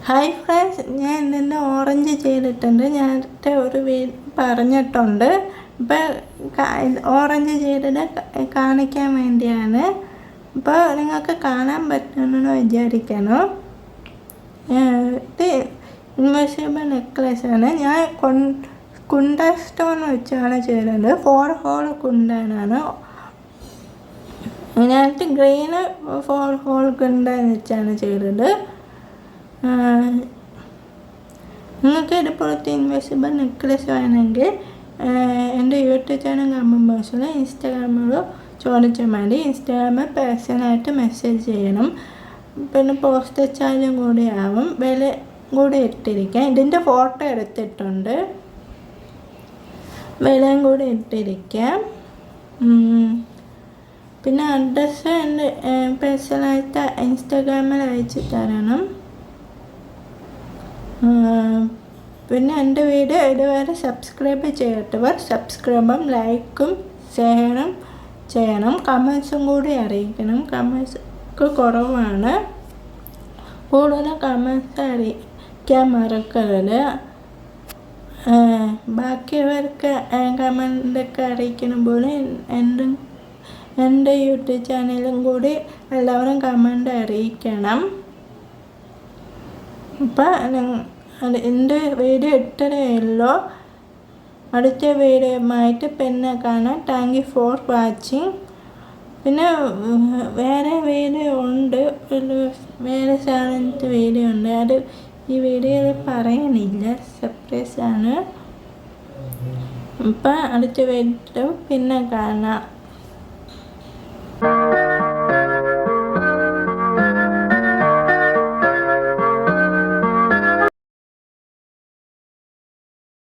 Hi friends, ഞാൻ ഇന്ന് orange ചെയ്തിട്ടുണ്ട്. നേരത്തെ ഒരു പറഞ്ഞിട്ടുണ്ട്. ഇപ്പം ഓറഞ്ച് ചെയ്തത് കാണിക്കാൻ വേണ്ടിയാണ്. ഇപ്പോൾ നിങ്ങൾക്ക് കാണാൻ പറ്റുമെന്ന് വിചാരിക്കണം. ഇത് ഇൻവെസിബിൾ നെക്ലേസാണ്. ഞാൻ കുണ്ട സ്റ്റോൺ വെച്ചാണ് ചെയ്തത്. 4 ഹോൾ കുണ്ടാനാണ്. അതിനകത്ത് ഗ്രീന് 4 ഹോൾ കുണ്ട വെച്ചാണ് ചെയ്തത്. നിങ്ങൾക്ക് ഇതുപോലത്തെ ഇൻവെസിബിൾ നെക്ലേസ് വേണമെങ്കിൽ എൻ്റെ യൂട്യൂബ് ചാനൽ കമൻറ്റ് ബോക്സിൽ ഇൻസ്റ്റാഗ്രാമിലോ ചോദിച്ചാൽ മതി. ഇൻസ്റ്റാഗ്രാമിൽ പേഴ്സണലായിട്ട് മെസ്സേജ് ചെയ്യണം. പിന്നെ പോസ്റ്റ് ചാർജും കൂടി ആവും. വില കൂടി ഇട്ടിരിക്കാം. ഇതിൻ്റെ ഫോട്ടോ എടുത്തിട്ടുണ്ട്. വിലയും കൂടി ഇട്ടിരിക്കാം. പിന്നെ അഡ്രസ്സ് എൻ്റെ പേഴ്സണലായിട്ട് ഇൻസ്റ്റാഗ്രാമിൽ അയച്ചു തരണം. പിന്നെ എൻ്റെ വീഡിയോ ഇതുവരെ സബ്സ്ക്രൈബ് ചെയ്യാത്തവർ സബ്സ്ക്രൈബും ലൈക്കും ഷെയറും ചെയ്യണം. കമൻസും കൂടി അറിയിക്കണം. കമൻസ് കുറവാണ്. കൂടുതൽ കമൻസ് അറിയിക്കാൻ മറക്കരുത്. ബാക്കിയവർക്ക് കമൻ്റൊക്കെ അറിയിക്കുന്ന പോലെ എൻ്റെ യൂട്യൂബ് ചാനലും കൂടി എല്ലാവരും കമൻ്റ് അറിയിക്കണം. അപ്പം എൻ്റെ വീഡിയോ ഇത്രയല്ലോ. അടുത്ത വീഡിയോയുമായിട്ട് പിന്നെ കാണാം. Thank you for watching. പിന്നെ വേറെ വീഡിയോ ഉണ്ട്. വേറെ സാധനത്തെ വീഡിയോ ഉണ്ട്. അത് ഈ വീഡിയോയിൽ പറയണില്ല, സർപ്രൈസ് ആണ്. അപ്പം അടുത്ത വീഡിയോ പിന്നെ കാണാം.